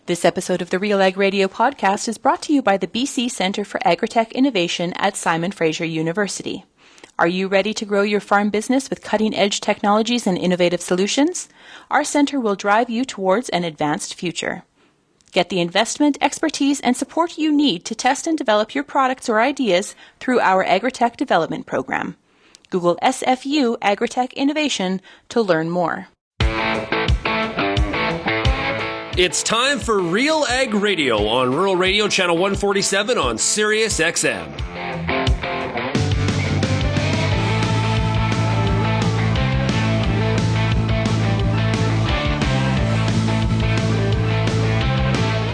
This episode of the RealAg Radio podcast is brought to you by the BC Centre for Agritech Innovation at Simon Fraser University. Are you ready to grow your farm business with cutting-edge technologies and innovative solutions? Our centre will drive you towards an advanced future. Get the investment, expertise, and support you need to test and develop your products or ideas through our Agritech Development Program. Google SFU Agritech Innovation to learn more. It's time for RealAg Radio on Rural Radio Channel 147 on Sirius XM.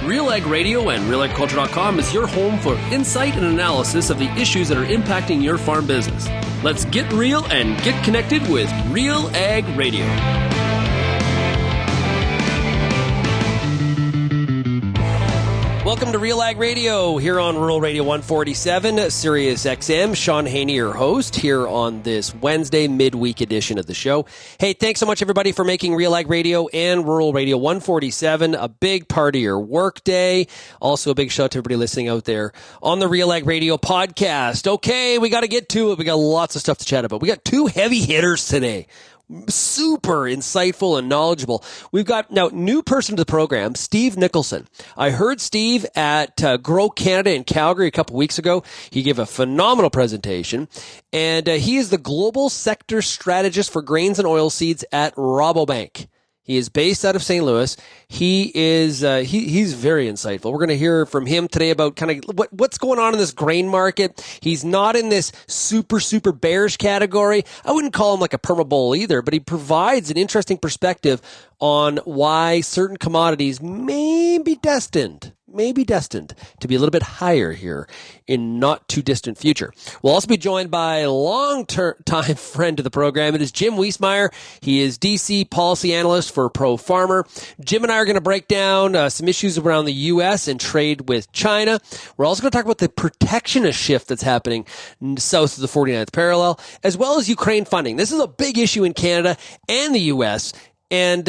RealAg Radio and RealAgriculture.com is your home for insight and analysis of the issues that are impacting your farm business. Let's get real and get connected with RealAg Radio. Welcome to RealAg Radio here on Rural Radio 147, Sirius XM. Shaun Haney, your host, here on this Wednesday midweek edition of the show. Hey, thanks so much, everybody, for making RealAg Radio and Rural Radio 147 a big part of your workday. Also, a big shout out to everybody listening out there on the RealAg Radio podcast. Okay, we got to get to it. We got lots of stuff to chat about. We got two heavy hitters today. Super insightful and knowledgeable. We've got now new person to the program, Steve Nicholson. I heard Steve at Grow Canada in Calgary a couple weeks ago. He gave a phenomenal presentation, and he is the global sector strategist for grains and oilseeds at Rabobank. He is based out of St. Louis. He is he's very insightful. We're going to hear from him today about kind of what's going on in this grain market. He's not in this super bearish category. I wouldn't call him like a perma bull either, but he provides an interesting perspective on why certain commodities may be destined to be a little bit higher here in not too distant future. We'll also be joined by a long-time friend of the program. It is Jim Wiesemeyer. He is DC policy analyst for Pro Farmer. Jim and I are going to break down some issues around the U.S. and trade with China. We're also going to talk about the protectionist shift that's happening south of the 49th parallel, as well as Ukraine funding. This is a big issue in Canada and the U.S., and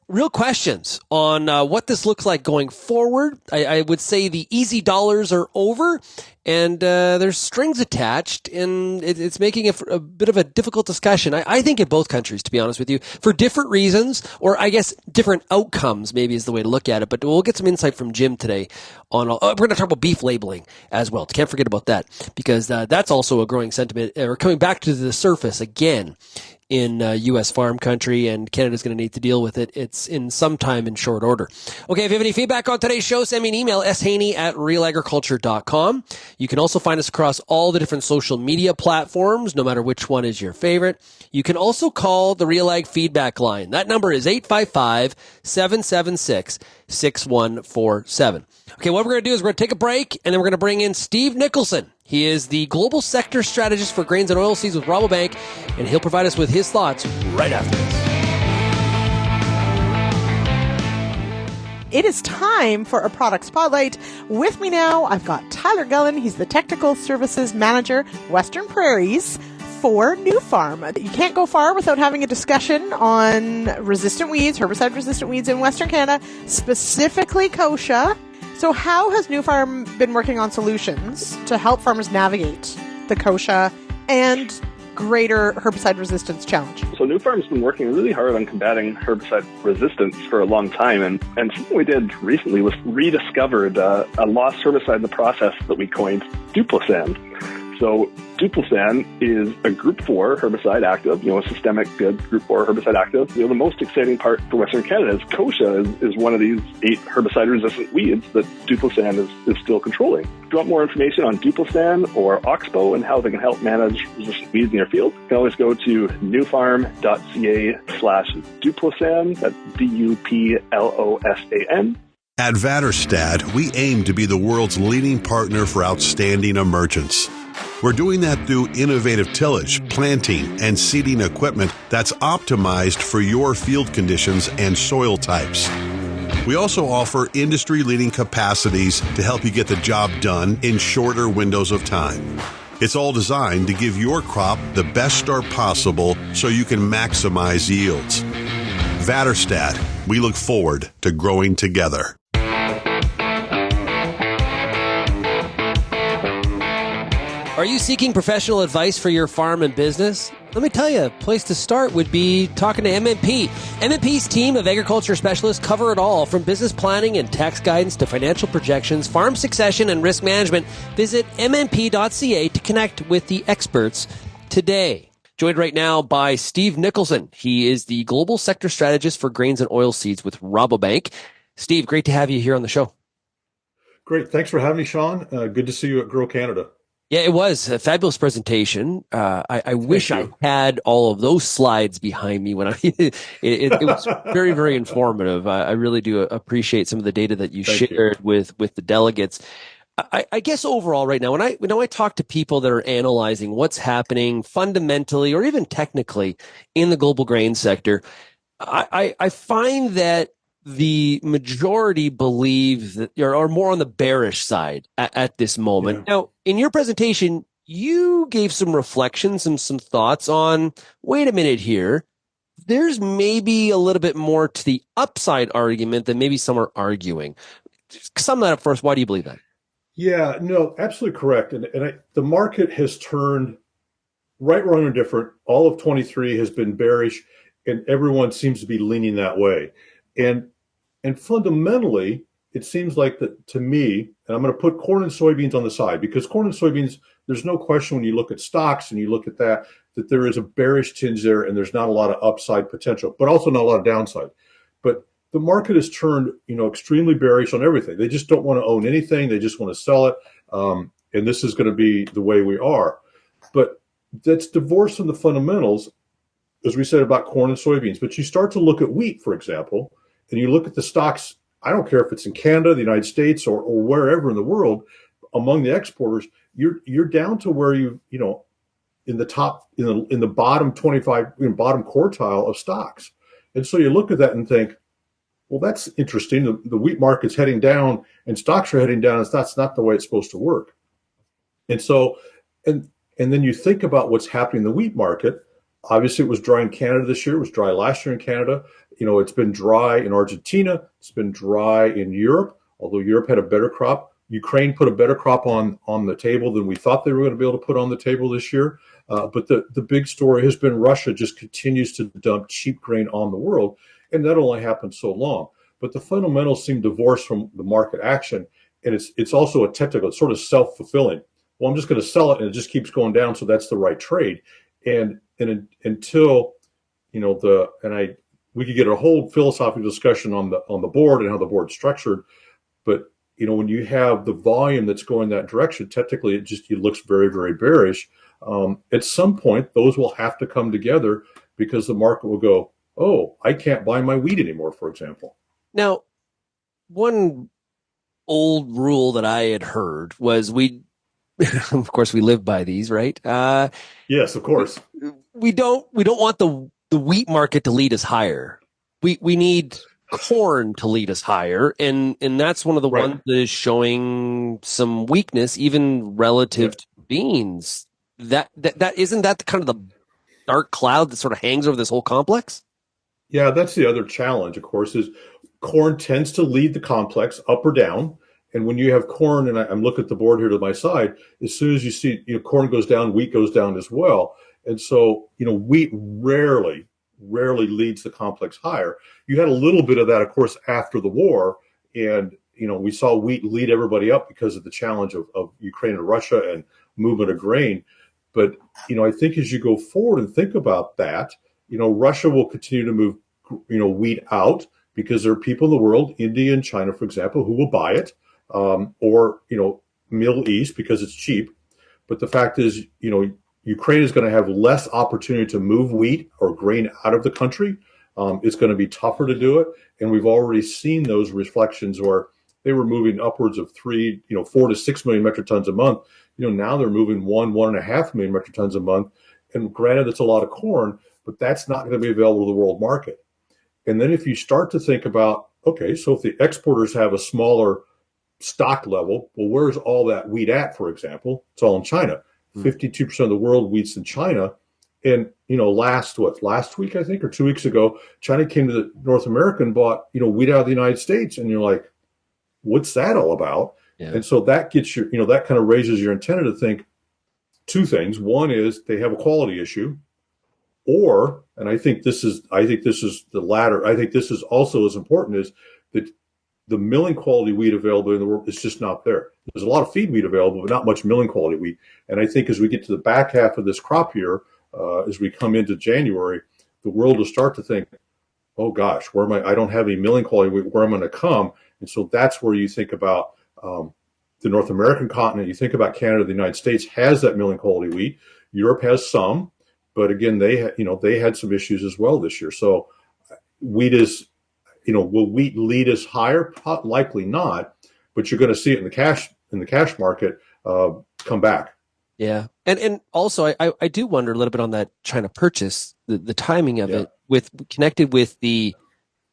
real questions on what this looks like going forward. I would say the easy dollars are over, and there's strings attached, and it's making it a bit of a difficult discussion. I think in both countries, to be honest with you, for different reasons, or I guess different outcomes maybe is the way to look at it. But we'll get some insight from Jim today on we're going to talk about beef labeling as well. Can't forget about that, because that's also a growing sentiment, or coming back to the surface again in U.S. farm country, and Canada's going to need to deal with it. It's in some time in short order. Okay, if you have any feedback on today's show, send me an email, shaney@realagriculture.com. You can also find us across all the different social media platforms, no matter which one is your favorite. You can also call the RealAg feedback line. That number is 855-776-6147. Okay, what we're going to do is we're going to take a break, and then we're going to bring in Steve Nicholson. He is the global sector strategist for grains and oilseeds with Rabobank, and he'll provide us with his thoughts right after this. It is time for a product spotlight. With me now, I've got Tyler Gullen. He's the Technical Services Manager, Western Prairies, for New Farm. You can't go far without having a discussion on resistant weeds, herbicide-resistant weeds in Western Canada, specifically kochia. So how has New Farm been working on solutions to help farmers navigate the kochia and greater herbicide resistance challenge? So New Farm's been working really hard on combating herbicide resistance for a long time. And something we did recently was rediscovered a lost herbicide in the process that we coined Duplosan. So Duplosan is a Group 4 herbicide active, a systemic good Group 4 herbicide active. The most exciting part for Western Canada is kochia is one of these 8 herbicide-resistant weeds that Duplosan is still controlling. If you want more information on Duplosan or Oxbow and how they can help manage resistant weeds in your field, you can always go to newfarm.ca/Duplosan. That's Duplosan. At Vaterstad, we aim to be the world's leading partner for outstanding emergence. We're doing that through innovative tillage, planting, and seeding equipment that's optimized for your field conditions and soil types. We also offer industry-leading capacities to help you get the job done in shorter windows of time. It's all designed to give your crop the best start possible so you can maximize yields. Vaterstad, we look forward to growing together. Are you seeking professional advice for your farm and business? Let me tell you, a place to start would be talking to MNP. MNP's team of agriculture specialists cover it all, from business planning and tax guidance to financial projections, farm succession, and risk management. Visit mnp.ca to connect with the experts today. Joined right now by Steve Nicholson. He is the Global Sector Strategist for Grains and Oilseeds with Rabobank. Steve, great to have you here on the show. Great. Thanks for having me, Shaun. Good to see you at Grow Canada. Yeah, it was a fabulous presentation. I wish I had all of those slides behind me when it was very, very informative. I really do appreciate some of the data that you shared with the delegates. I guess overall right now, when I talk to people that are analyzing what's happening fundamentally or even technically in the global grain sector, I find that the majority believe that are more on the bearish side at this moment. Yeah. Now, in your presentation, you gave some reflections and some thoughts on, wait a minute here, there's maybe a little bit more to the upside argument than maybe some are arguing. Sum that up first. Why do you believe that? Yeah, no, absolutely correct. And the market has turned right, wrong, or different. All of 23 has been bearish, and everyone seems to be leaning that way. And fundamentally, it seems like that to me, and I'm going to put corn and soybeans on the side, because corn and soybeans, there's no question when you look at stocks and you look at that there is a bearish tinge there and there's not a lot of upside potential, but also not a lot of downside. But the market has turned, extremely bearish on everything. They just don't want to own anything. They just want to sell it. And this is going to be the way we are. But that's divorced from the fundamentals, as we said about corn and soybeans. But you start to look at wheat, for example, and you look at the stocks, I don't care if it's in Canada, the United States, or wherever in the world, among the exporters, you're down to where in the top, in the bottom 25, bottom quartile of stocks. And so you look at that and think, well, that's interesting. The wheat market's heading down and stocks are heading down. And that's not the way it's supposed to work. And so, and then you think about what's happening in the wheat market. Obviously, it was dry in Canada this year. It was dry last year in Canada. It's been dry in Argentina. It's been dry in Europe, although Europe had a better crop. Ukraine put a better crop on the table than we thought they were going to be able to put on the table this year. But the big story has been Russia just continues to dump cheap grain on the world, and that only happened so long. But the fundamentals seem divorced from the market action, and it's also a technical, it's sort of self-fulfilling. Well, I'm just going to sell it, and it just keeps going down, so that's the right trade. And until we could get a whole philosophical discussion on the board and how the board's structured, but when you have the volume that's going that direction, technically it looks very, very bearish. At some point, those will have to come together because the market will go, oh, I can't buy my wheat anymore, for example. Now, one old rule that I had heard was of course, we live by these, right? Yes, of course. We don't want the wheat market to lead us higher. We need corn to lead us higher, and that's one of the ones that is showing some weakness, even relative to beans. That isn't that kind of the dark cloud that sort of hangs over this whole complex? Yeah, that's the other challenge, of course, is corn tends to lead the complex up or down. And when you have corn, and I'm looking at the board here to my side, as soon as you see, corn goes down, wheat goes down as well. And so, wheat rarely leads the complex higher. You had a little bit of that, of course, after the war. And, we saw wheat lead everybody up because of the challenge of Ukraine and Russia and movement of grain. But, I think as you go forward and think about that, Russia will continue to move, wheat out because there are people in the world, India and China, for example, who will buy it. Or Middle East because it's cheap. But the fact is, Ukraine is going to have less opportunity to move wheat or grain out of the country. It's going to be tougher to do it. And we've already seen those reflections where they were moving upwards of 4 to 6 million metric tons a month. Now they're moving 1.5 million metric tons a month. And granted, it's a lot of corn, but that's not going to be available to the world market. And then if you start to think about, okay, so if the exporters have a smaller stock level, well, where's all that wheat at, for example? It's all in China. 52% of the world wheat's in China. And, last week, I think, or 2 weeks ago, China came to North America and bought, wheat out of the United States. And you're like, what's that all about? Yeah. And so that gets that kind of raises your antenna to think, two things. One is they have a quality issue, or, and I think this is the latter. I think this is also as important, is that the milling quality wheat available in the world is just not there. There's a lot of feed wheat available, but not much milling quality wheat. And I think as we get to the back half of this crop year, as we come into January, the world will start to think, oh gosh, where am I? I don't have any milling quality wheat. Where am I going to come? And so that's where you think about the North American continent. You think about Canada. The United States has that milling quality wheat. Europe has some, but again, they had some issues as well this year. So wheat is, will wheat lead us higher? Likely not, but you're going to see it in the cash market come back. Yeah. And also I do wonder a little bit on that China purchase, the timing of it connected with the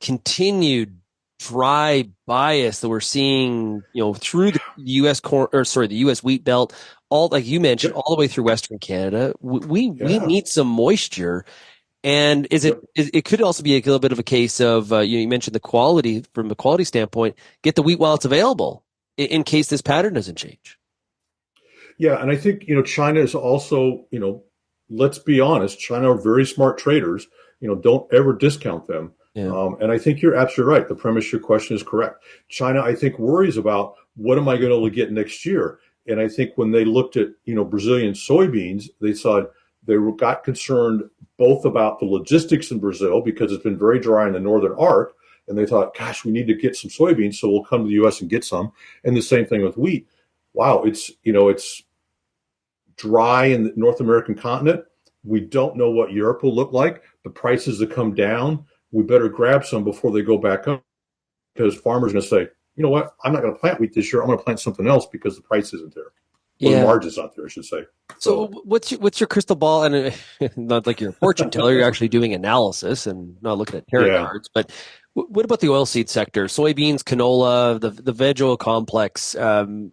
continued dry bias that we're seeing, through the U.S. the U.S. wheat belt, all, like you mentioned, all the way through Western Canada. We need some moisture. And it could also be a little bit of a case of, you mentioned the quality, from a quality standpoint, get the wheat while it's available in case this pattern doesn't change. Yeah. And I think, China is also, let's be honest, China are very smart traders. Don't ever discount them. Yeah. And I think you're absolutely right. The premise of your question is correct. China, I think, worries about what am I going to be able to get next year? And I think when they looked at, Brazilian soybeans, they got concerned both about the logistics in Brazil, because it's been very dry in the northern arc. And they thought, gosh, we need to get some soybeans, so we'll come to the U.S. and get some. And the same thing with wheat. Wow, it's dry in the North American continent. We don't know what Europe will look like. The prices have come down. We better grab some before they go back up, because farmers are going to say, you know what, I'm not going to plant wheat this year. I'm going to plant something else because the price isn't there. Or the margin's not there, I should say. So what's your crystal ball? And not like you're a fortune teller, you're actually doing analysis and not looking at tarot cards. But what about the oilseed sector? Soybeans, canola, the veg oil complex. Canola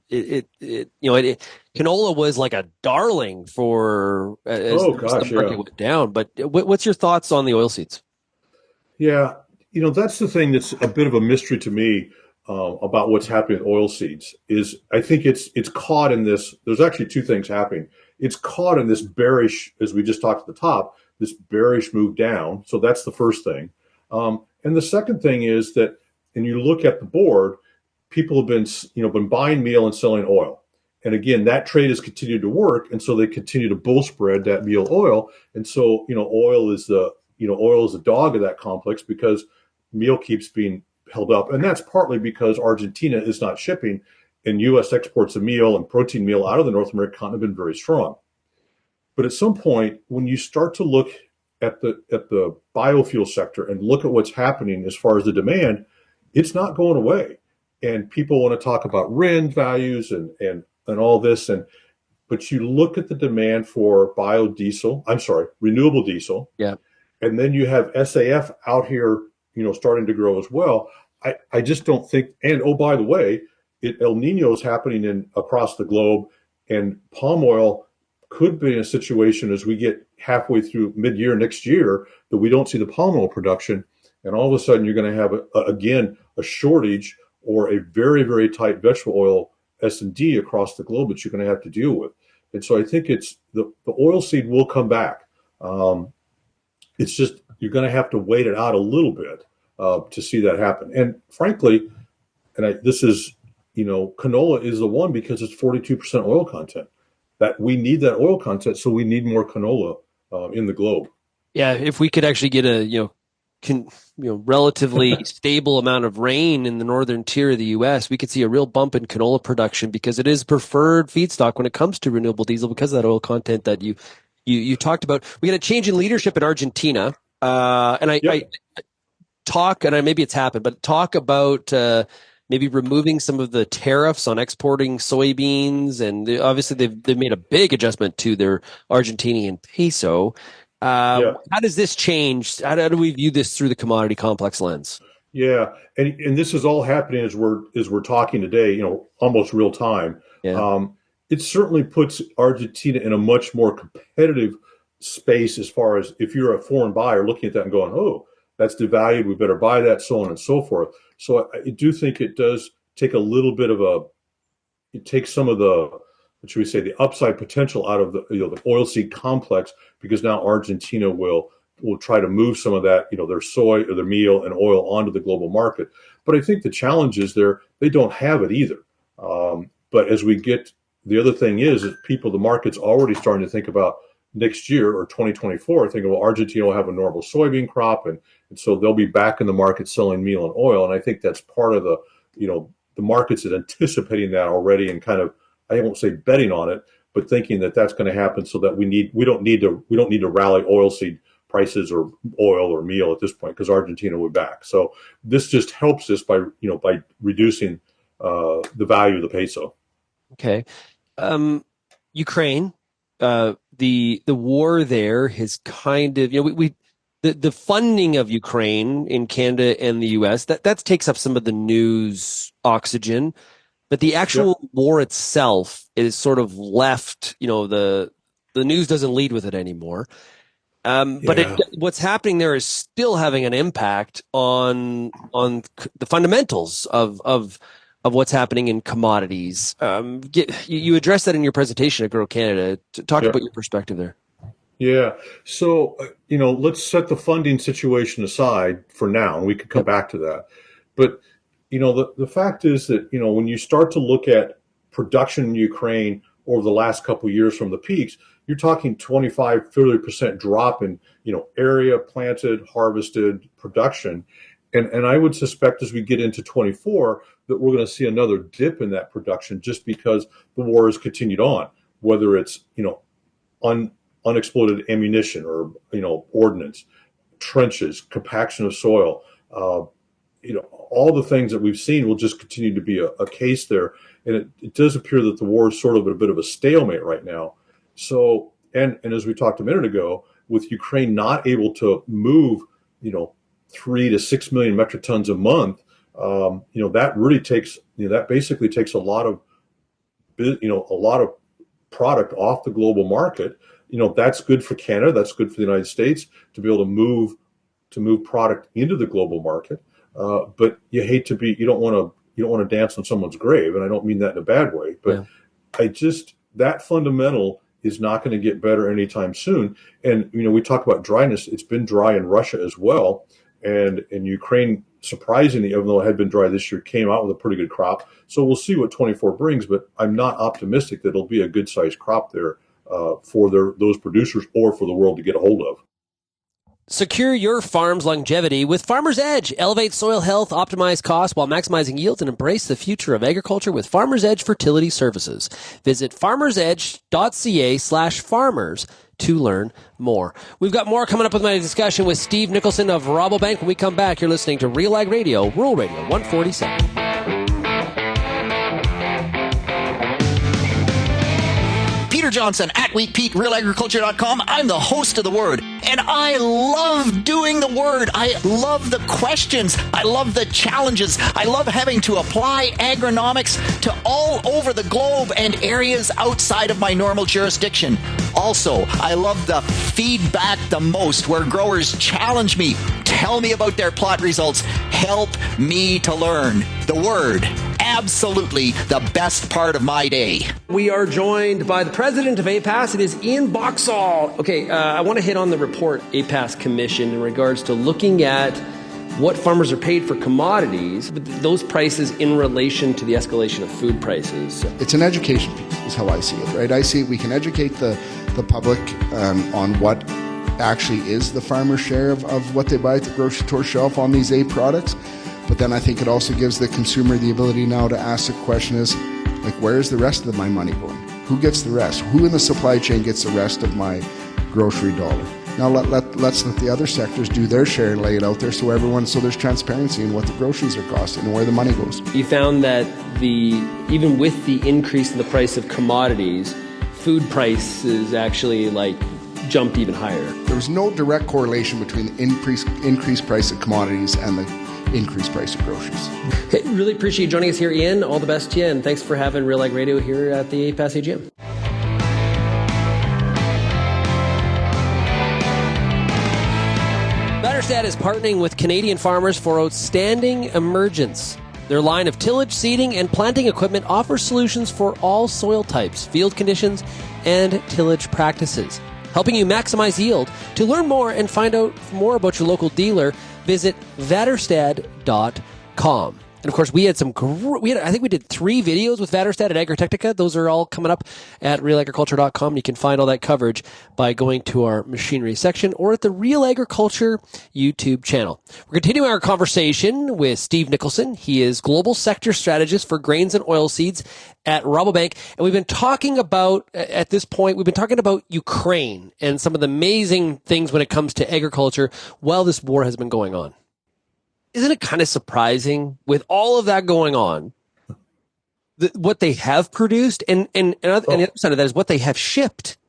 was like a darling for as the market went down. But what's your thoughts on the oilseeds? Yeah, that's the thing that's a bit of a mystery to me about what's happening with oilseeds. Is I think it's caught in this. There's actually two things happening. It's caught in this bearish, as we just talked at the top, this bearish move down. So that's the first thing. And the second thing is that, and you look at the board, people have been buying meal and selling oil. And again, that trade has continued to work. And so they continue to bull spread that meal oil. And so, oil is the dog of that complex, because meal keeps being held up. And that's partly because Argentina is not shipping, and U.S. exports of meal and protein meal out of the North American continent have been very strong. But at some point, when you start to look at the biofuel sector and look at what's happening as far as the demand, it's not going away. And people want to talk about RIN values and all this. But you look at the demand for renewable diesel. Yeah. And then you have SAF out here, starting to grow as well. I just don't think, and oh, by the way, El Nino is happening across the globe, and palm oil could be in a situation as we get halfway through mid-year next year that we don't see the palm oil production, and all of a sudden you're going to have a shortage or a very, very tight vegetable oil S&D across the globe that you're going to have to deal with. And so I think it's the oil seed will come back. It's just you're going to have to wait it out a little bit to see that happen. And frankly, canola is the one, because it's 42% oil content. That we need that oil content, so we need more canola in the globe. Yeah, if we could actually get a relatively stable amount of rain in the northern tier of the U.S., we could see a real bump in canola production, because it is preferred feedstock when it comes to renewable diesel because of that oil content that you talked about. We had a change in leadership in Argentina, maybe it's happened, but talk about maybe removing some of the tariffs on exporting soybeans, and obviously they've made a big adjustment to their Argentinian peso. How does this change? How do we view this through the commodity complex lens? Yeah, and this is all happening as we're talking today, almost real time. Yeah. It certainly puts Argentina in a much more competitive space as far as if you're a foreign buyer looking at that and going, oh, that's devalued, we better buy that, so on and so forth. So I do think it does take a little bit of it takes some of the should we say, the upside potential out of the oilseed complex, because now Argentina will try to move some of that, their soy or their meal and oil onto the global market. But I think the challenge is they don't have it either. But as we get, the other thing is that the market's already starting to think about next year or 2024, thinking, well, Argentina will have a normal soybean crop, and so they'll be back in the market selling meal and oil. And I think that's part of the market's anticipating that already, and kind of, I won't say betting on it, but thinking that that's going to happen, so that we don't need to rally oilseed prices or oil or meal at this point, because Argentina will be back. So this just helps us by reducing the value of the peso. Okay. Ukraine, the war there has kind of, the funding of Ukraine in Canada and the US, that takes up some of the news oxygen, but the actual war itself is sort of left, the news doesn't lead with it anymore. But what's happening there is still having an impact on the fundamentals of what's happening in commodities. You addressed that in your presentation at Grow Canada. Talk about your perspective there. Yeah. So, let's set the funding situation aside for now, and we could come back to that. But, the fact is that, when you start to look at production in Ukraine over the last couple of years from the peaks, you're talking 25-30% drop in, area planted, harvested, production. And I would suspect as we get into 24 that we're going to see another dip in that production, just because the war has continued on, whether it's, unexploded ammunition or, ordnance, trenches, compaction of soil, all the things that we've seen will just continue to be a case there. And it does appear that the war is sort of at a bit of a stalemate right now. So, and as we talked a minute ago, with Ukraine not able to move, 3 to 6 million metric tons a month, that really takes, that basically takes a lot of product off the global market. That's good for Canada. That's good for the United States to be able to move product into the global market. But you don't want to dance on someone's grave. And I don't mean that in a bad way, but that fundamental is not going to get better anytime soon. And, we talk about dryness. It's been dry in Russia as well. And Ukraine, surprisingly, even though it had been dry this year, came out with a pretty good crop. So we'll see what 24 brings, but I'm not optimistic that it'll be a good-sized crop there for those producers or for the world to get a hold of. Secure your farm's longevity with Farmer's Edge. Elevate soil health, optimize costs while maximizing yields, and embrace the future of agriculture with Farmer's Edge Fertility Services. Visit farmersedge.ca/farmers to learn more. We've got more coming up with my discussion with Steve Nicholson of Rabobank. When we come back, you're listening to RealAg Radio, Rural Radio 147. Peter Johnson at WheatPete, RealAgriculture.com. I'm the host of The Word, and I love doing The Word. I love the questions. I love the challenges. I love having to apply agronomics to all over the globe and areas outside of my normal jurisdiction. Also, I love the feedback the most, where growers challenge me, tell me about their plot results, help me to learn. The Word, absolutely the best part of my day. We are joined by the president of APAS. It is Ian Boxall. Okay, I want to hit on the report APAS commissioned in regards to looking at what farmers are paid for commodities, but those prices in relation to the escalation of food prices. It's an education piece, is how I see it, right? I see we can educate the public on what actually is the farmer's share of what they buy at the grocery store shelf on these A products. But then I think it also gives the consumer the ability now to ask the question is, like, where's the rest of my money going? Who gets the rest? Who in the supply chain gets the rest of my grocery dollar? Now let's let the other sectors do their share and lay it out there so there's transparency in what the groceries are costing and where the money goes. You found that even with the increase in the price of commodities, food prices actually jumped even higher. There was no direct correlation between the increased price of commodities and the increased price of groceries. Hey, really appreciate you joining us here, Ian. All the best to you, and thanks for having RealAg Radio here at the APAS AGM. Batterstat is partnering with Canadian farmers for outstanding emergence. Their line of tillage, seeding, and planting equipment offers solutions for all soil types, field conditions, and tillage practices, helping you maximize yield. To learn more and find out more about your local dealer, visit vatterstad.com. And of course, we had I think we did 3 videos with Vatterstad at Agritechnica. Those are all coming up at RealAgriculture.com. You can find all that coverage by going to our machinery section or at the Real Agriculture YouTube channel. We're continuing our conversation with Steve Nicholson. He is Global Sector Strategist for Grains and Oilseeds at Rabobank. And we've been talking about, at this point, Ukraine and some of the amazing things when it comes to agriculture while this war has been going on. Isn't it kind of surprising with all of that going on, what they have produced and the other side of that is what they have shipped?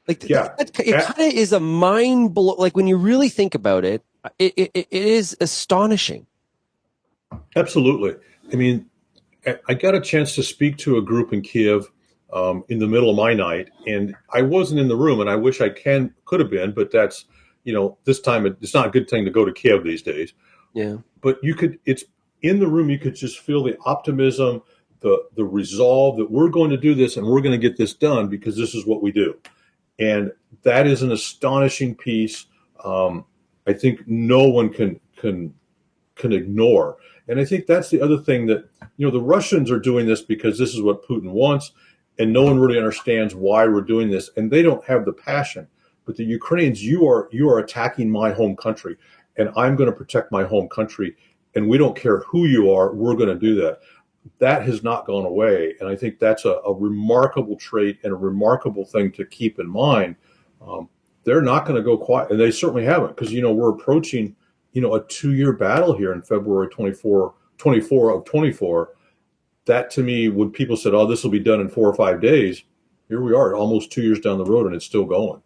Like, yeah, it kind of is a mind blow. Like when you really think about it, it is astonishing. Absolutely. I mean, I got a chance to speak to a group in Kiev in the middle of my night, and I wasn't in the room, and I wish I could have been, but that's, this time it's not a good thing to go to Kiev these days. Yeah. But it's in the room, you could just feel the optimism, the resolve that we're going to do this and we're going to get this done because this is what we do. And that is an astonishing piece. I think no one can ignore. And I think that's the other thing that, the Russians are doing this because this is what Putin wants, and no one really understands why we're doing this. And they don't have the passion. But the Ukrainians, you are attacking my home country. And I'm going to protect my home country, and we don't care who you are, we're going to do that. That has not gone away, and I think that's a remarkable trait and a remarkable thing to keep in mind. They're not going to go quiet, and they certainly haven't, because, we're approaching, a 2-year battle here in February 24 of 24. That, to me, when people said, oh, this will be done in 4 or 5 days, here we are, almost 2 years down the road, and it's still going.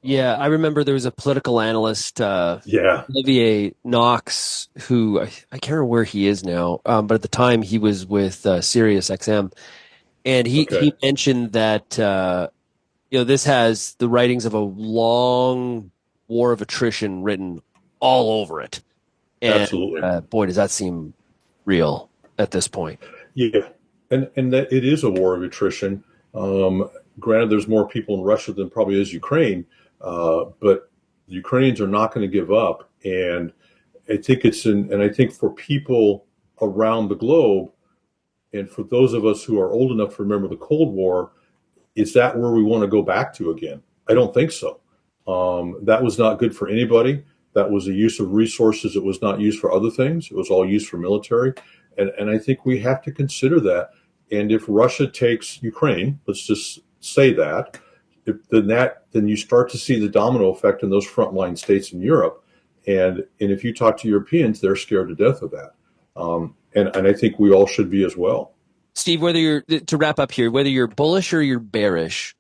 Yeah, I remember there was a political analyst, Olivier Knox, who I can't remember where he is now, but at the time he was with Sirius XM, and he mentioned that this has the writings of a long war of attrition written all over it. And, absolutely. Boy, does that seem real at this point. Yeah, and that it is a war of attrition. Granted, there's more people in Russia than probably is Ukraine. But the Ukrainians are not going to give up, and I think I think for people around the globe, and for those of us who are old enough to remember the Cold War, is that where we want to go back to again? I don't think so. That was not good for anybody. That was a use of resources that was not used for other things. It was all used for military, and I think we have to consider that. And if Russia takes Ukraine, let's just say that. Then you start to see the domino effect in those frontline states in Europe, and if you talk to Europeans, they're scared to death of that, and I think we all should be as well. Steve, to wrap up here, whether you're bullish or you're bearish,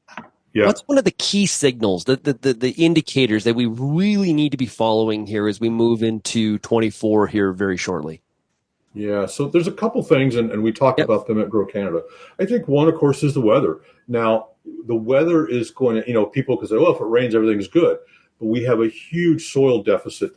what's one of the key signals, the indicators that we really need to be following here as we move into 24 here very shortly? Yeah, so there's a couple things, and we talked about them at Grow Canada. I think one, of course, is the weather. Now, the weather is going to, people can say, well, if it rains, everything's good. But we have a huge soil deficit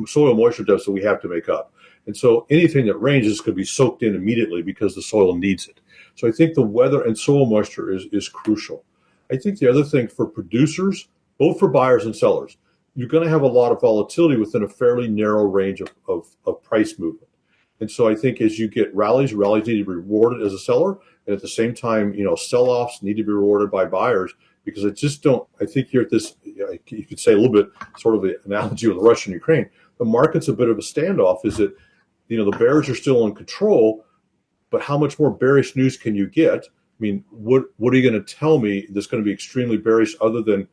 soil moisture deficit we have to make up. And so anything that rains is going to be soaked in immediately because the soil needs it. So I think the weather and soil moisture is crucial. I think the other thing for producers, both for buyers and sellers, you're going to have a lot of volatility within a fairly narrow range of price movement. And so I think as you get rallies need to be rewarded as a seller. And at the same time, sell-offs need to be rewarded by buyers, because I think you're at this, you could say a little bit sort of the analogy with Russia and Ukraine. The market's a bit of a standoff. Is that, the bears are still in control, but how much more bearish news can you get? I mean, what are you going to tell me that's going to be extremely bearish other than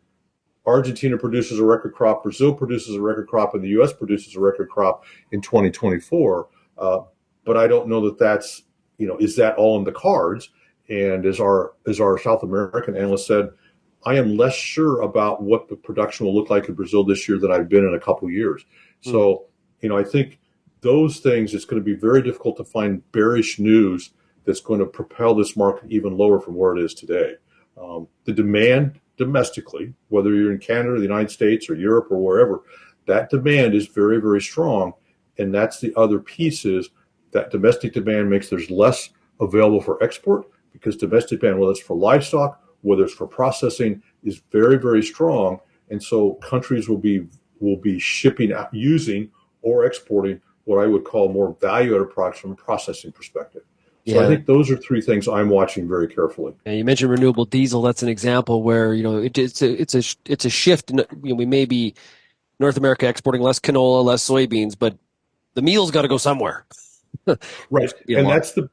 Argentina produces a record crop, Brazil produces a record crop, and the U.S. produces a record crop in 2024? But I don't know that that's, is that all in the cards? And as our South American analyst said, I am less sure about what the production will look like in Brazil this year than I've been in a couple of years. So, I think those things, it's going to be very difficult to find bearish news that's going to propel this market even lower from where it is today. The demand domestically, whether you're in Canada, the United States, or Europe, or wherever, that demand is very, very strong. And that's the other piece is that domestic demand makes there's less available for export, because domestic demand, whether it's for livestock, whether it's for processing, is very, very strong. And so countries will be shipping out, using or exporting what I would call more value-added products from a processing perspective. So I think those are three things I'm watching very carefully. And you mentioned renewable diesel. That's an example where, it's a shift. We may be North America exporting less canola, less soybeans, but the meal's got to go somewhere. Right. And that's the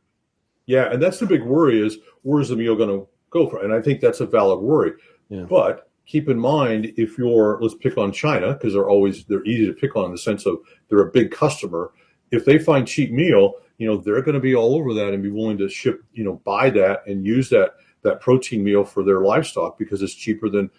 big worry is, where's the meal going to go from? And I think that's a valid worry. Yeah. But keep in mind, if let's pick on China, because they're easy to pick on in the sense of they're a big customer. If they find cheap meal, they're going to be all over that and be willing to ship, buy that and use that protein meal for their livestock, because it's cheaper than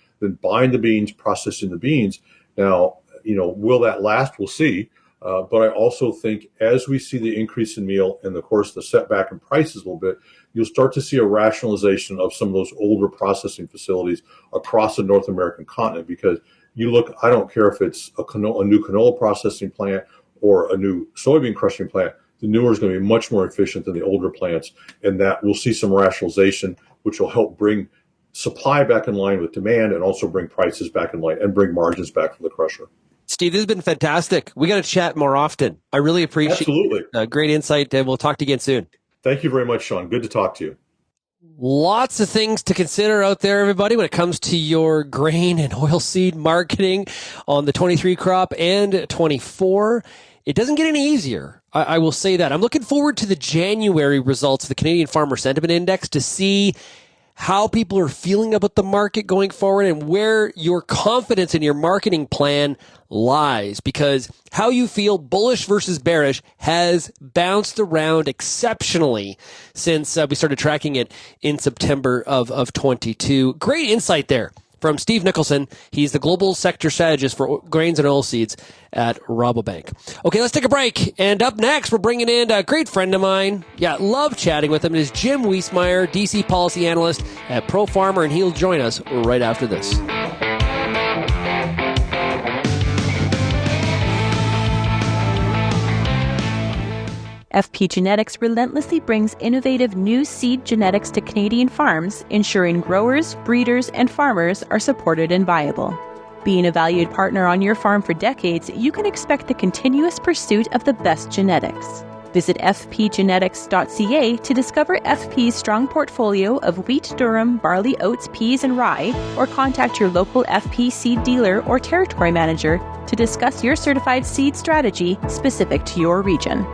buying the beans, processing the beans. Now, will that last? We'll see. But I also think as we see the increase in meal and, of course, the setback in prices a little bit, you'll start to see a rationalization of some of those older processing facilities across the North American continent. Because I don't care if it's a new canola processing plant or a new soybean crushing plant, the newer is going to be much more efficient than the older plants. And that we'll see some rationalization, which will help bring supply back in line with demand and also bring prices back in line and bring margins back for the crusher. Steve, this has been fantastic. We got to chat more often. I really appreciate it. Great insight, and we'll talk to you again soon. Thank you very much, Shaun. Good to talk to you. Lots of things to consider out there, everybody, when it comes to your grain and oilseed marketing on the 23 crop and 24. It doesn't get any easier. I will say that. I'm looking forward to the January results of the Canadian Farmer Sentiment Index to see how people are feeling about the market going forward and where your confidence in your marketing plan lies, because how you feel, bullish versus bearish, has bounced around exceptionally since we started tracking it in September of 22. Great insight there from Steve Nicholson. He's the global sector strategist for grains and oilseeds at Rabobank. Okay, let's take a break. And up next, we're bringing in a great friend of mine. Yeah, love chatting with him. It is Jim Wiesemeyer, DC policy analyst at ProFarmer, and he'll join us right after this. FP Genetics relentlessly brings innovative new seed genetics to Canadian farms, ensuring growers, breeders, and farmers are supported and viable. Being a valued partner on your farm for decades, you can expect the continuous pursuit of the best genetics. Visit fpgenetics.ca to discover FP's strong portfolio of wheat, durum, barley, oats, peas, and rye, or contact your local FP seed dealer or territory manager to discuss your certified seed strategy specific to your region.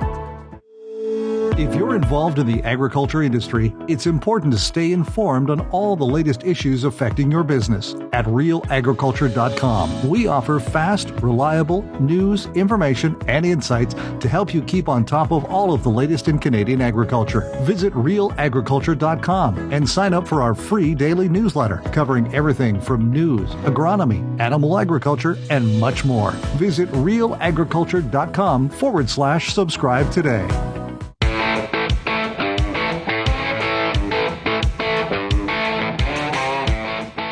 If you're involved in the agriculture industry, it's important to stay informed on all the latest issues affecting your business. At RealAgriculture.com, we offer fast, reliable news, information, and insights to help you keep on top of all of the latest in Canadian agriculture. Visit RealAgriculture.com and sign up for our free daily newsletter covering everything from news, agronomy, animal agriculture, and much more. Visit RealAgriculture.com/subscribe today.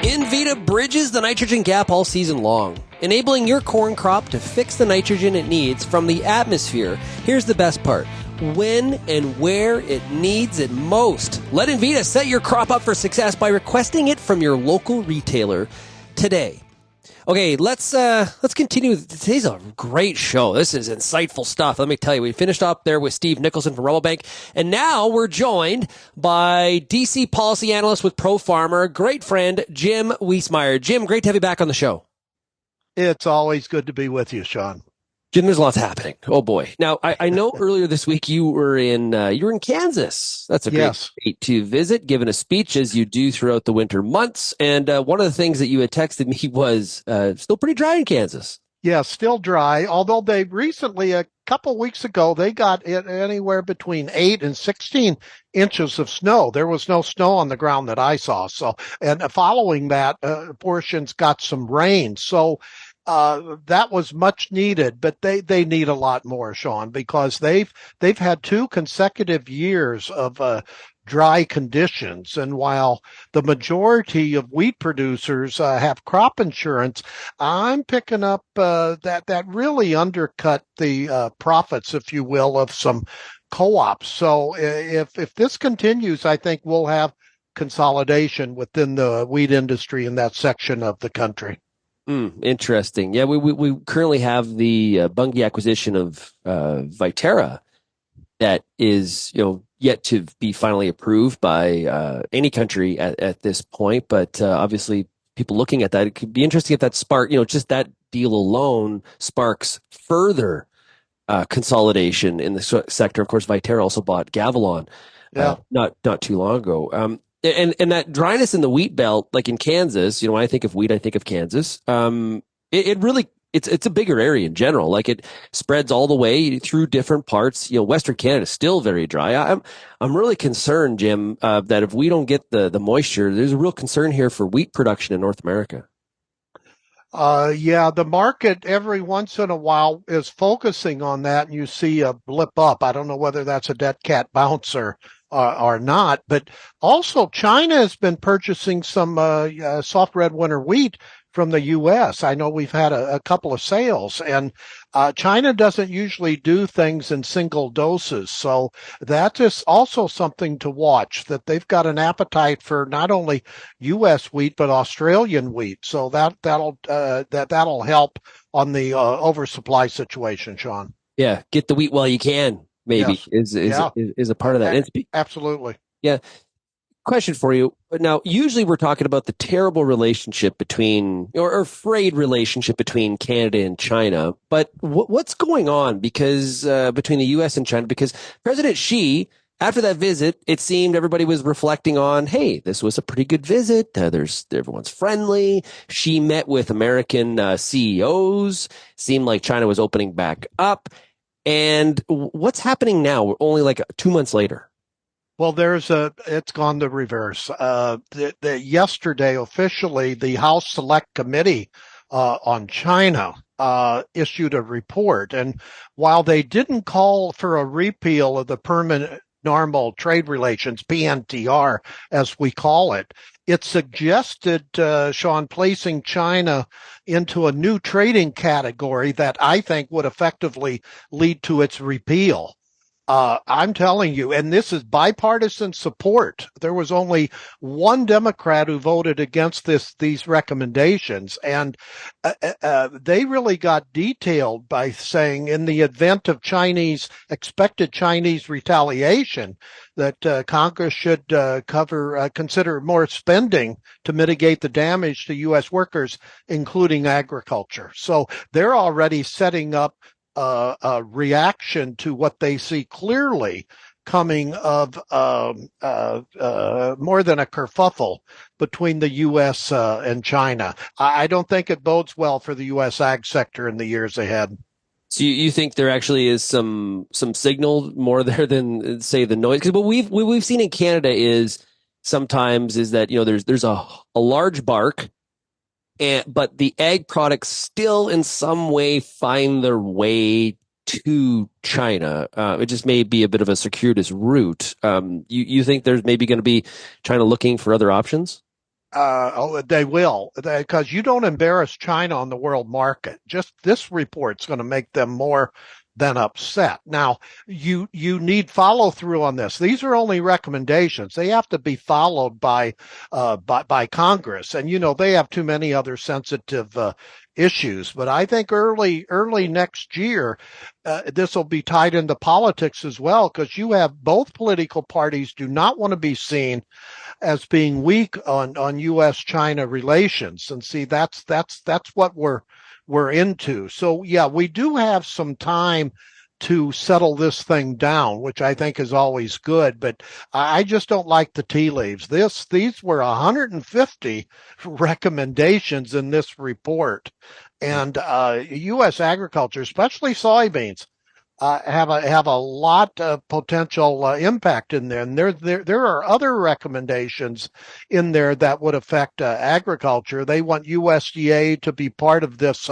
Invita bridges the nitrogen gap all season long, enabling your corn crop to fix the nitrogen it needs from the atmosphere. Here's the best part: when and where it needs it most. Let Invita set your crop up for success by requesting it from your local retailer today. Okay, let's continue. Today's a great show. This is insightful stuff. Let me tell you, we finished up there with Steve Nicholson from Rabobank, and now we're joined by DC policy analyst with ProFarmer, great friend Jim Wiesemeyer. Jim, great to have you back on the show. It's always good to be with you, Shaun. Jim, there's lots happening. Oh boy! Now I know earlier this week you were in Kansas. That's a great state to visit, giving a speech as you do throughout the winter months. And one of the things that you had texted me was still pretty dry in Kansas. Yeah, still dry. Although they recently, a couple weeks ago, they got anywhere between 8 and 16 inches of snow. There was no snow on the ground that I saw. So, and following that, portions got some rain. So. That was much needed, but they need a lot more, Shaun, because they've had 2 consecutive years of dry conditions. And while the majority of wheat producers have crop insurance, I'm picking up that really undercut the profits, if you will, of some co-ops. So if this continues, I think we'll have consolidation within the wheat industry in that section of the country. Interesting. Yeah, we currently have the Bunge acquisition of Viterra that is yet to be finally approved by any country at this point. But obviously, people looking at that, it could be interesting if that spark, just that deal alone sparks further consolidation in the sector. Of course, Viterra also bought Gavilon not too long ago. And that dryness in the wheat belt, like in Kansas, when I think of wheat, I think of Kansas. It really, it's a bigger area in general. Like it spreads all the way through different parts. Western Canada is still very dry. I'm really concerned, Jim, that if we don't get the moisture, there's a real concern here for wheat production in North America. The market every once in a while is focusing on that, and you see a blip up. I don't know whether that's a dead cat bounce or not, but also China has been purchasing some soft red winter wheat from the U.S. I know we've had a couple of sales, and China doesn't usually do things in single doses. So that is also something to watch, that they've got an appetite for not only U.S. wheat, but Australian wheat. So that'll help on the oversupply situation, Shaun. Yeah, get the wheat while you can, maybe, is a part of that. Absolutely. Yeah. Question for you. Now, usually we're talking about the terrible relationship between, or frayed relationship between Canada and China. But what's going on between the U.S. and China? Because President Xi, after that visit, it seemed everybody was reflecting on, hey, this was a pretty good visit. Everyone's friendly. Xi met with American CEOs. Seemed like China was opening back up. And what's happening now, only like 2 months later? Well, it's gone the reverse. Yesterday, officially, the House Select Committee on China issued a report. And while they didn't call for a repeal of the Permanent Normal Trade Relations, PNTR, as we call it, it suggested, Shaun, placing China into a new trading category that I think would effectively lead to its repeal. I'm telling you, and this is bipartisan support. There was only one Democrat who voted against these recommendations, and they really got detailed by saying, in the event of expected Chinese retaliation, that Congress should consider more spending to mitigate the damage to U.S. workers, including agriculture. So they're already setting up a reaction to what they see clearly coming of more than a kerfuffle between the U.S. and China. I don't think it bodes well for the U.S. ag sector in the years ahead. So you think there actually is some signal more there than, say, the noise? Because what we've seen in Canada is sometimes that there's a large bark. But the ag products still in some way find their way to China. It just may be a bit of a circuitous route. You think there's maybe going to be China looking for other options? They will, because you don't embarrass China on the world market. Just this report's going to make them more than upset. Now, you need follow through on this. These are only recommendations. They have to be followed by Congress, and they have too many other sensitive issues. But I think early next year, this will be tied into politics as well, because you have both political parties do not want to be seen as being weak on U.S.-China relations. And see, that's what we're into. So yeah, we do have some time to settle this thing down, which I think is always good, but I just don't like the tea leaves. These were 150 recommendations in this report, and U.S. agriculture, especially soybeans, have a lot of potential impact in there. And there are other recommendations in there that would affect agriculture. They want USDA to be part of this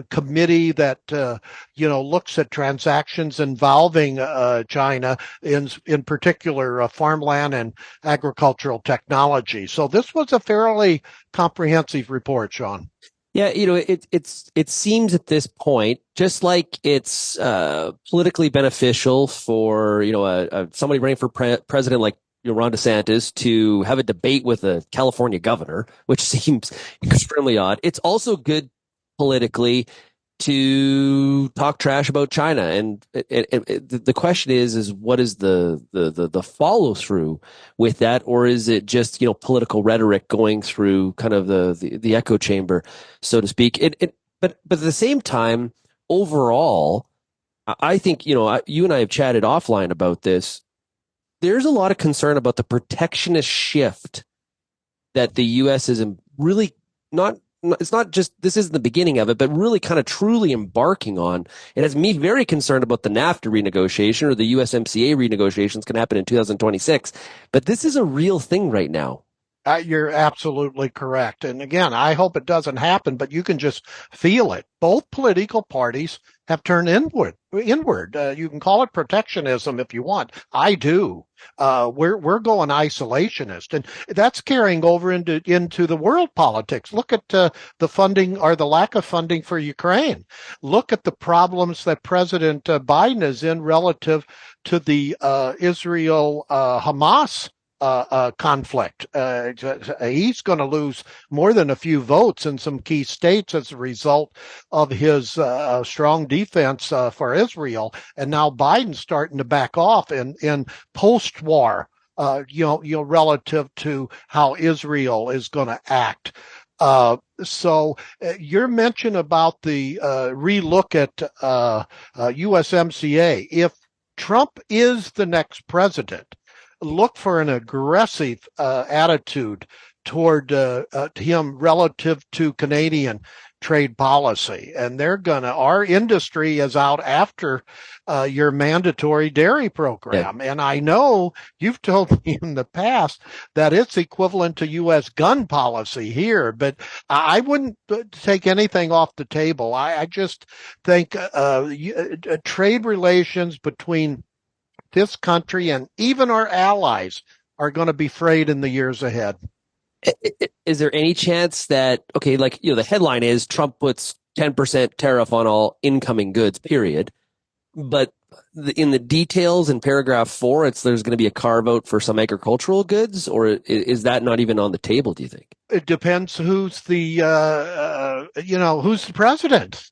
committee that looks at transactions involving China, in particular farmland and agricultural technology. So this was a fairly comprehensive report, Shaun. Yeah, it seems at this point, just like it's politically beneficial for somebody running for president like Ron DeSantis to have a debate with a California governor, which seems extremely odd. It's also good politically to talk trash about China, and the question is what is the follow through with that, or is it just political rhetoric going through kind of the echo chamber, so to speak? But at the same time, overall, I think you and I have chatted offline about this. There's a lot of concern about the protectionist shift that the U.S. is really not. It's not just, this isn't the beginning of it, but really kind of truly embarking on. It has me very concerned about the NAFTA renegotiation, or the USMCA renegotiations can happen in 2026. But this is a real thing right now. You're absolutely correct. And again, I hope it doesn't happen, but you can just feel it. Both political parties have turned inward. You can call it protectionism if you want. I do. We're going isolationist, and that's carrying over into the world politics. Look at the funding, or the lack of funding for Ukraine. Look at the problems that President Biden is in relative to the Israel Hamas conflict. He's going to lose more than a few votes in some key states as a result of his strong defense for Israel. And now Biden's starting to back off in post-war, relative to how Israel is going to act. So your mention about the relook at USMCA, if Trump is the next president, look for an aggressive attitude toward him relative to Canadian trade policy. And our industry is out after your mandatory dairy program. Yeah. And I know you've told me in the past that it's equivalent to U.S. gun policy here, but I wouldn't take anything off the table. I just think trade relations between this country and even our allies are going to be frayed in the years ahead. Is there any chance that, the headline is Trump puts 10% tariff on all incoming goods, period. But in the details in paragraph 4, there's going to be a carve out for some agricultural goods, or is that not even on the table, do you think? It depends who's the president.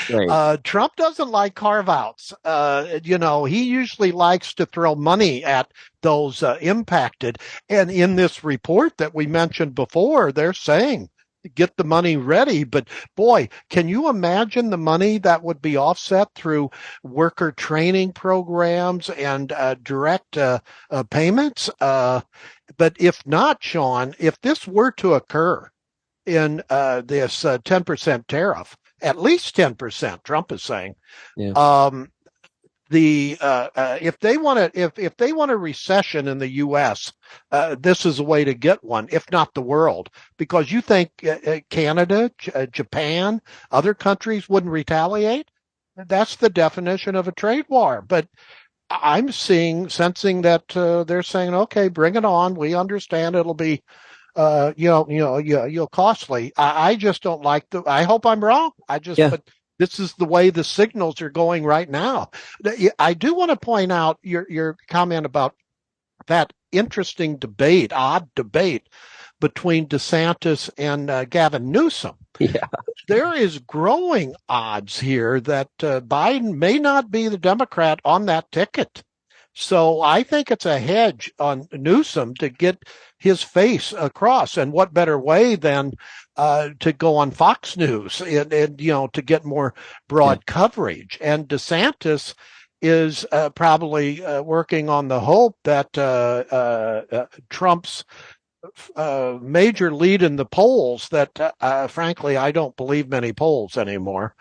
Right. Trump doesn't like carve outs. He usually likes to throw money at those impacted. And in this report that we mentioned before, they're saying get the money ready. But boy, can you imagine the money that would be offset through worker training programs and direct payments? But if not, Shaun, if this were to occur in this 10% tariff, at least 10%, Trump is saying, if they want a recession in the U.S., this is a way to get one, if not the world, because you think Canada, Japan, other countries wouldn't retaliate. That's the definition of a trade war. But I'm sensing that they're saying, okay, bring it on. We understand it'll be, costly. I just don't like I hope I'm wrong. But this is the way the signals are going right now. I do want to point out your comment about that interesting odd debate between DeSantis and Gavin Newsom. Yeah. There is growing odds here that Biden may not be the Democrat on that ticket. So I think it's a hedge on Newsom to get his face across. And what better way than to go on Fox News and to get more broad coverage. And DeSantis is probably working on the hope that Trump's major lead in the polls that, frankly, I don't believe many polls anymore,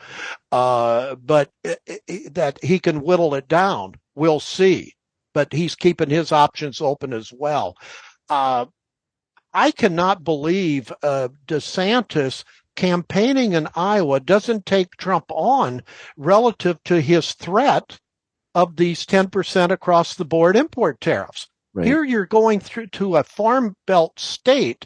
but that he can whittle it down. We'll see. But he's keeping his options open as well. I cannot believe DeSantis campaigning in Iowa doesn't take Trump on relative to his threat of these 10% across the board import tariffs. Right. Here you're going through to a farm belt state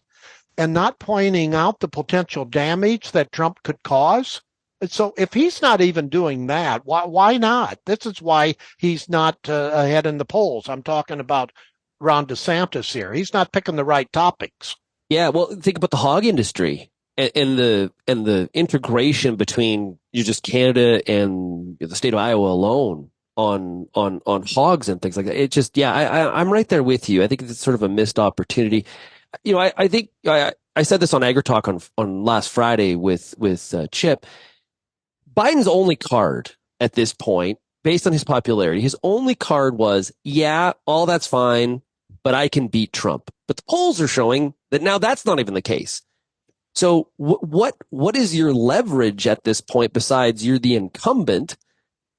and not pointing out the potential damage that Trump could cause. And so if he's not even doing that, why not? This is why he's not ahead in the polls. I'm talking about Ron DeSantis here. He's not picking the right topics. Yeah, well, think about the hog industry and the integration between just Canada and the state of Iowa alone on hogs and things like that. It just, I'm right there with you. I think it's sort of a missed opportunity. I think I said this on AgriTalk on last Friday with Chip. Biden's only card at this point, based on his popularity, his only card was, all that's fine, but I can beat Trump. But the polls are showing that now that's not even the case. So what is your leverage at this point besides you're the incumbent?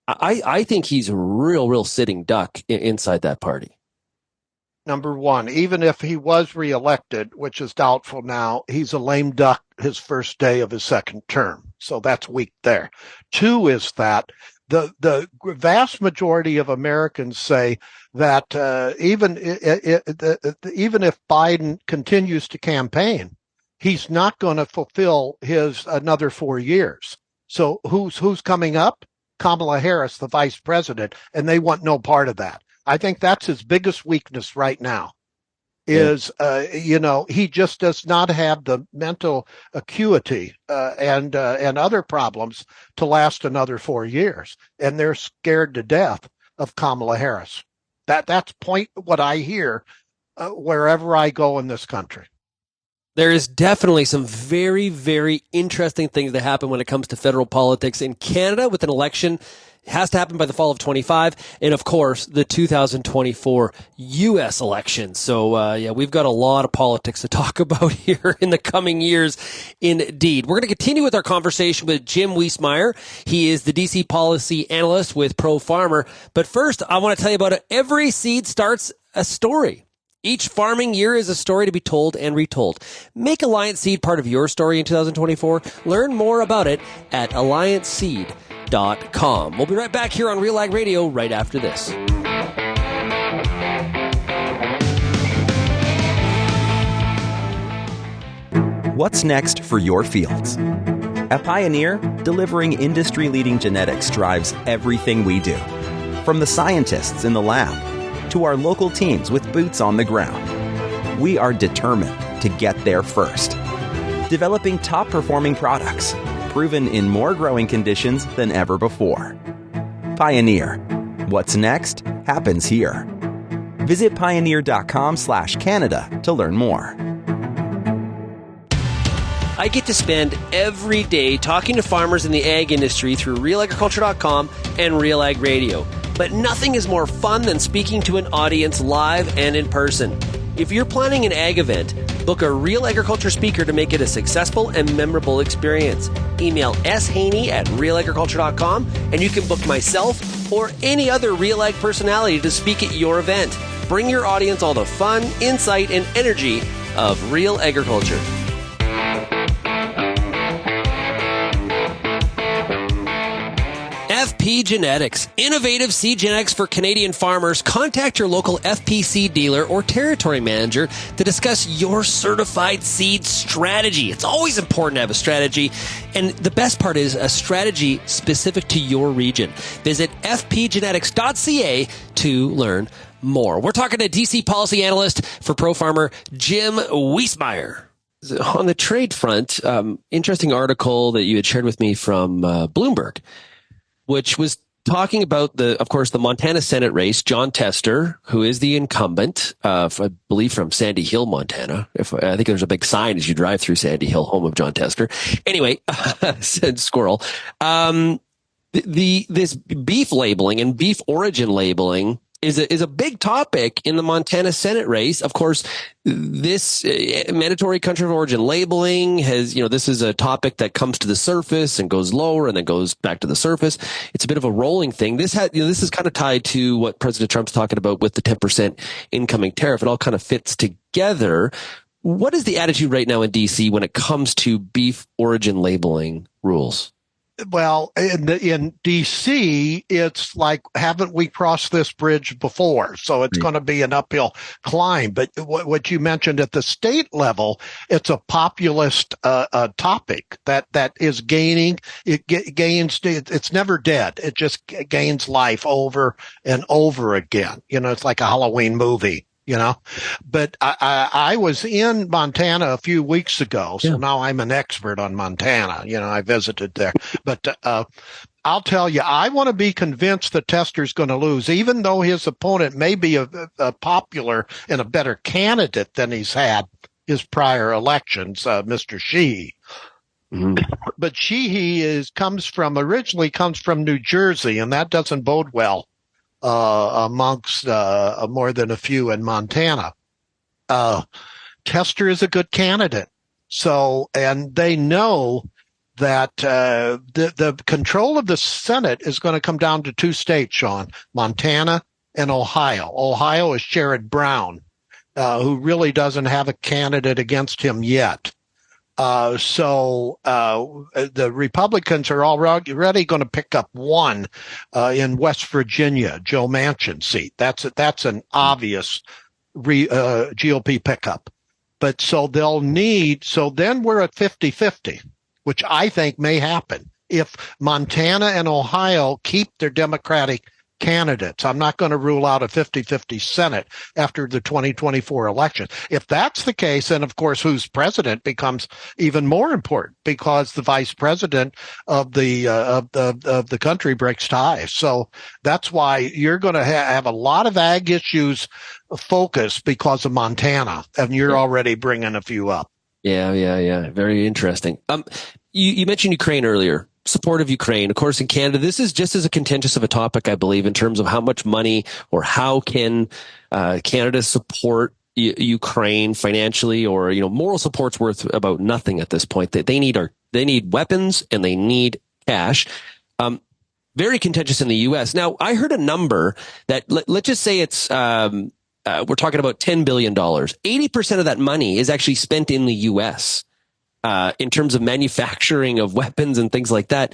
I think he's a real sitting duck inside that party. Number one, even if he was reelected, which is doubtful now, he's a lame duck his first day of his second term. So that's weak there. Two is that the vast majority of Americans say that even if Biden continues to campaign, he's not going to fulfill his another 4 years. So who's coming up? Kamala Harris, the vice president, and they want no part of that. I think that's his biggest weakness right now is, he just does not have the mental acuity and other problems to last another 4 years. And they're scared to death of Kamala Harris. That's what I hear wherever I go in this country. There is definitely some very, very interesting things that happen when it comes to federal politics in Canada with an election. It has to happen by the fall of 25. And of course, the 2024 U.S. election. So, we've got a lot of politics to talk about here in the coming years. Indeed. We're going to continue with our conversation with Jim Wiesemeyer. He is the DC policy analyst with Pro Farmer. But first, I want to tell you about it. Every seed starts a story. Each farming year is a story to be told and retold. Make Alliance Seed part of your story in 2024. Learn more about it at allianceseed.com. We'll be right back here on RealAg Radio right after this. What's next for your fields? At Pioneer, delivering industry-leading genetics drives everything we do. From the scientists in the lab to our local teams with boots on the ground. We are determined to get there first. Developing top-performing products, proven in more growing conditions than ever before. Pioneer. What's next happens here. Visit pioneer.com/Canada to learn more. I get to spend every day talking to farmers in the ag industry through RealAgriculture.com and RealAg Radio. But nothing is more fun than speaking to an audience live and in person. If you're planning an ag event, book a Real Agriculture speaker to make it a successful and memorable experience. Email shaney@realagriculture.com and you can book myself or any other Real Ag personality to speak at your event. Bring your audience all the fun, insight, and energy of Real Agriculture. FP Genetics, innovative seed genetics for Canadian farmers. Contact your local FP dealer or territory manager to discuss your certified seed strategy. It's always important to have a strategy, and the best part is a strategy specific to your region. Visit fpgenetics.ca to learn more. We're talking to DC policy analyst for Pro Farmer, Jim Wiesemeyer. On the trade front, interesting article that you had shared with me from Bloomberg, which was talking about of course, the Montana Senate race. John Tester, who is the incumbent, I believe from Sandy Hill, Montana. I think there's a big sign as you drive through Sandy Hill, home of John Tester. Anyway, said squirrel. This beef labeling and beef origin labeling is a big topic in the Montana Senate race. Of course, this mandatory country of origin labeling has, this is a topic that comes to the surface and goes lower and then goes back to the surface. It's a bit of a rolling thing. This is kind of tied to what President Trump's talking about with the 10% incoming tariff. It all kind of fits together. What is the attitude right now in DC when it comes to beef origin labeling rules? Well, in D.C., it's like, haven't we crossed this bridge before? So it's going to be an uphill climb. But what you mentioned at the state level, it's a populist topic that is gaining. It gains. It's never dead. It just gains life over and over again. It's like a Halloween movie. But I was in Montana a few weeks ago, so now I'm an expert on Montana. I visited there. But I'll tell you, I want to be convinced that Tester's going to lose, even though his opponent may be a popular and a better candidate than he's had his prior elections, Mr. Sheehy. Mm-hmm. But Sheehy originally comes from New Jersey, and that doesn't bode well amongst more than a few in Montana. Tester is a good candidate. So, and they know that the control of the Senate is going to come down to two states, Shaun, Montana and Ohio. Ohio is Sherrod Brown, who really doesn't have a candidate against him yet. So the Republicans are already going to pick up one in West Virginia, Joe Manchin seat. That's an obvious GOP pickup. But so then we're at 50-50, which I think may happen if Montana and Ohio keep their Democratic candidates. I'm not going to rule out a 50-50 Senate after the 2024 election. If that's the case, then of course who's president becomes even more important, because the vice president of the country breaks ties. So that's why you're going to have a lot of ag issues focused because of Montana, and you're already bringing a few up. Yeah. Very interesting. You mentioned Ukraine earlier. Support of Ukraine. Of course, in Canada, this is just as contentious of a topic, I believe, in terms of how much money or how can Canada support Ukraine financially, or moral support's worth about nothing at this point. They need weapons and they need cash. Very contentious in the U.S. Now, I heard a number that let's just say it's we're talking about $10 billion. 80% of that money is actually spent in the U.S. In terms of manufacturing of weapons and things like that,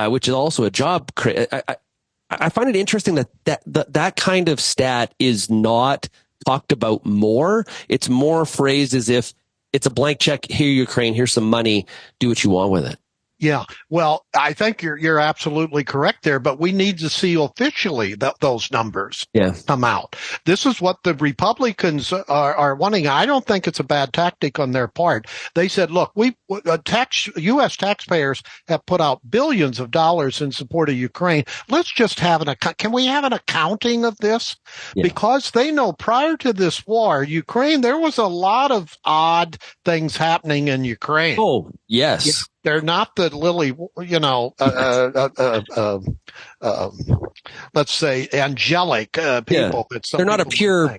which is also a job. I find it interesting that kind of stat is not talked about more. It's more phrased as if it's a blank check. Here, Ukraine, here's some money. Do what you want with it. Yeah, well, I think you're absolutely correct there, but we need to see officially those numbers come out. This is what the Republicans are wanting. I don't think it's a bad tactic on their part. They said, look, U.S. taxpayers have put out billions of dollars in support of Ukraine. Let's just have can we have an accounting of this? Yeah. Because they know prior to this war, Ukraine, there was a lot of odd things happening in Ukraine. Oh, yes. Yeah. They're not the let's say angelic people. Yeah. They're not a pure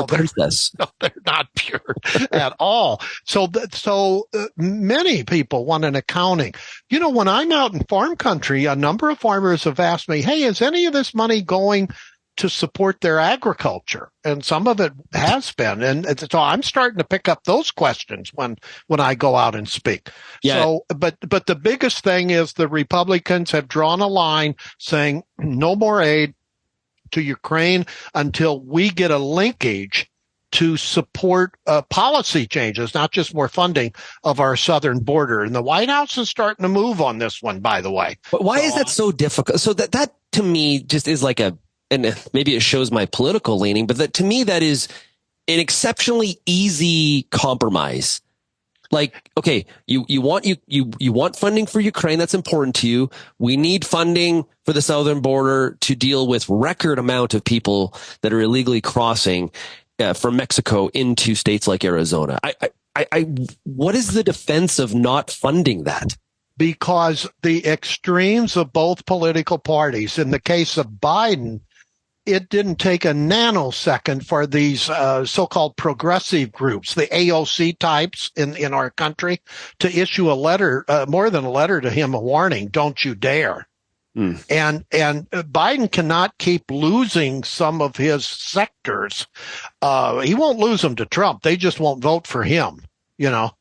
princess. No, they're not pure at all. So many people want an accounting. When I'm out in farm country, a number of farmers have asked me, "Hey, is any of this money going to support their agriculture?" And some of it has been. And so I'm starting to pick up those questions when I go out and speak. Yeah. So, but the biggest thing is the Republicans have drawn a line saying no more aid to Ukraine until we get a linkage to support policy changes, not just more funding of our southern border. And the White House is starting to move on this one, by the way. But why is that so difficult? So that to me just is like and maybe it shows my political leaning, but to me, that is an exceptionally easy compromise. Like, okay, you want funding for Ukraine. That's important to you. We need funding for the southern border to deal with record amount of people that are illegally crossing from Mexico into states like Arizona. What is the defense of not funding that? Because the extremes of both political parties, in the case of Biden, it didn't take a nanosecond for these so-called progressive groups, the AOC types in our country, to issue a letter, more than a letter to him, a warning, don't you dare. Mm. And Biden cannot keep losing some of his sectors. He won't lose them to Trump. They just won't vote for him, Yeah.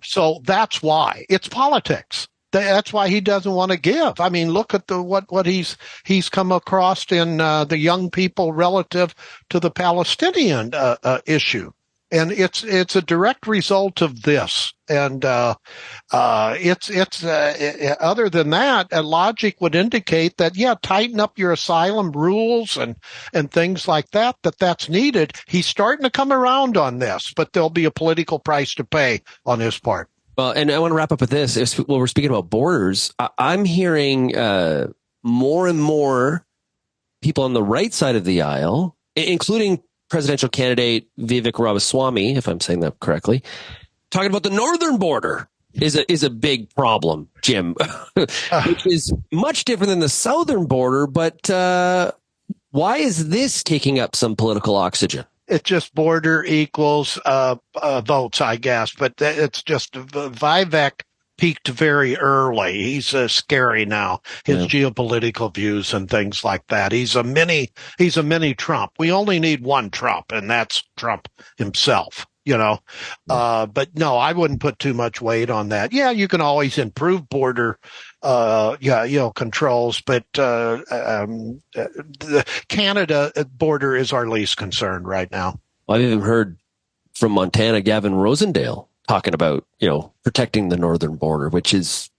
So that's why. It's politics. That's why he doesn't want to give. I mean, look at what he's come across in the young people relative to the Palestinian issue. And it's a direct result of this. And it's other than that, logic would indicate that, tighten up your asylum rules and things like that, that's needed. He's starting to come around on this, but there'll be a political price to pay on his part. Well, and I want to wrap up with this. While we're speaking about borders, I'm hearing more and more people on the right side of the aisle, including presidential candidate Vivek Ramaswamy, if I'm saying that correctly, talking about the northern border is a big problem, Jim, which is much different than the southern border. But why is this taking up some political oxygen? It's just border equals votes, I guess. But it's just Vivek peaked very early. He's scary now. His geopolitical views and things like that. He's a mini Trump. We only need one Trump, and that's Trump himself. But no, I wouldn't put too much weight on that. Yeah, you can always improve border, controls, but the Canada border is our least concern right now. Well, I've even heard from Montana, Gavin Rosendale talking about, protecting the northern border, which is,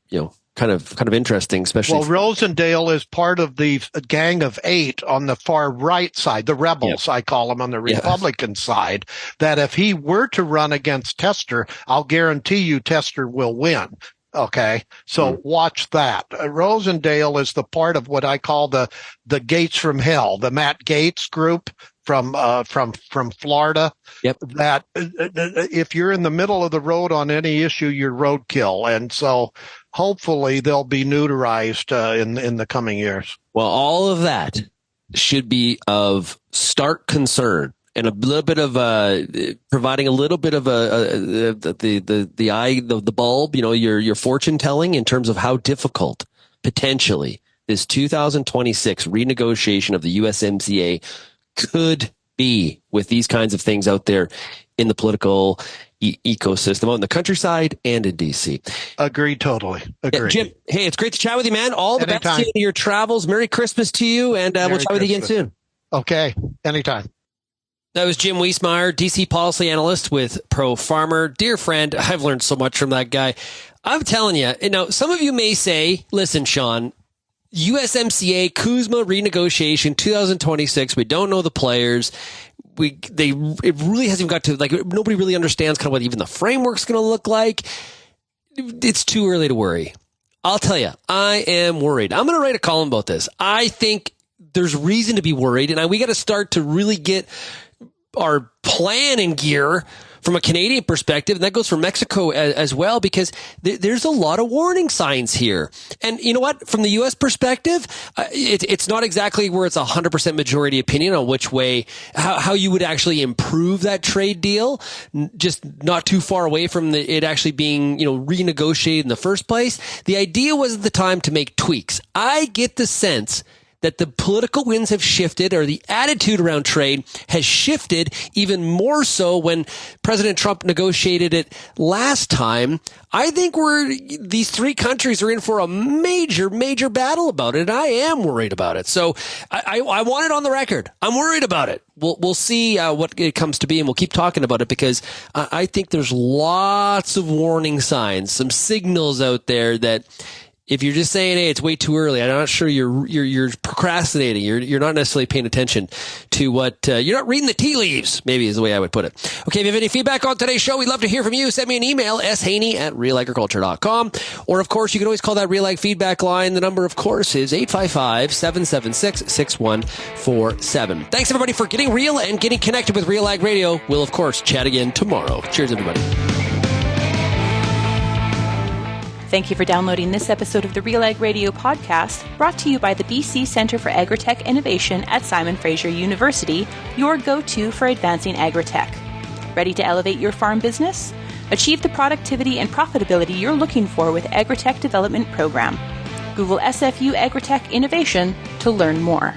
kind of interesting, especially. Well, Rosendale is part of the gang of 8 on the far right side, the rebels, I call them, on the Republican side, that if he were to run against Tester, I'll guarantee you Tester will win. Okay. So watch that. Rosendale is the part of what I call the Gates from Hell, the Matt Gaetz group from Florida. Yep. That if you're in the middle of the road on any issue, you're roadkill. And so hopefully they'll be neutralized in the coming years. Well, all of that should be of stark concern and a little bit of providing a little bit of the bulb, your fortune telling in terms of how difficult potentially this 2026 renegotiation of the USMCA could be with these kinds of things out there in the political ecosystem on the countryside and in DC. Agreed, totally. Agreed. Jim, hey, it's great to chat with you, man. All the best to your travels. Merry Christmas to you, and we'll chat with you again soon. Okay, anytime. That was Jim Wiesemeyer, DC policy analyst with Pro Farmer. Dear friend, I've learned so much from that guy. I'm telling you, some of you may say, listen, Shaun, USMCA, Kuzma renegotiation, 2026. We don't know the players. It really hasn't got to, nobody really understands kind of what even the framework's going to look like. It's too early to worry. I'll tell you, I am worried. I'm going to write a column about this. I think there's reason to be worried, and we got to start to really get our plan in gear from a Canadian perspective, and that goes for Mexico as well, because there's a lot of warning signs here. And you know what? From the U.S. perspective, it's not exactly where it's 100% majority opinion on which way, how you would actually improve that trade deal, just not too far away from it actually being, renegotiated in the first place. The idea was at the time to make tweaks. I get the sense that the political winds have shifted, or the attitude around trade has shifted even more so when President Trump negotiated it last time. I think these 3 countries are in for a major, major battle about it, and I am worried about it. So I want it on the record. I'm worried about it. We'll see what it comes to be, and we'll keep talking about it, because I think there's lots of warning signs, some signals out there that if you're just saying, hey, it's way too early, I'm not sure you're procrastinating. You're not necessarily paying attention to what, you're not reading the tea leaves, maybe is the way I would put it. Okay, if you have any feedback on today's show, we'd love to hear from you. Send me an email, shaney@realagriculture.com. Or, of course, you can always call that RealAg feedback line. The number, of course, is 855-776-6147. Thanks, everybody, for getting real and getting connected with RealAg Radio. We'll, of course, chat again tomorrow. Cheers, everybody. Thank you for downloading this episode of the RealAg Radio podcast, brought to you by the BC Centre for Agritech Innovation at Simon Fraser University, your go-to for advancing agritech. Ready to elevate your farm business? Achieve the productivity and profitability you're looking for with Agritech Development Program. Google SFU Agritech Innovation to learn more.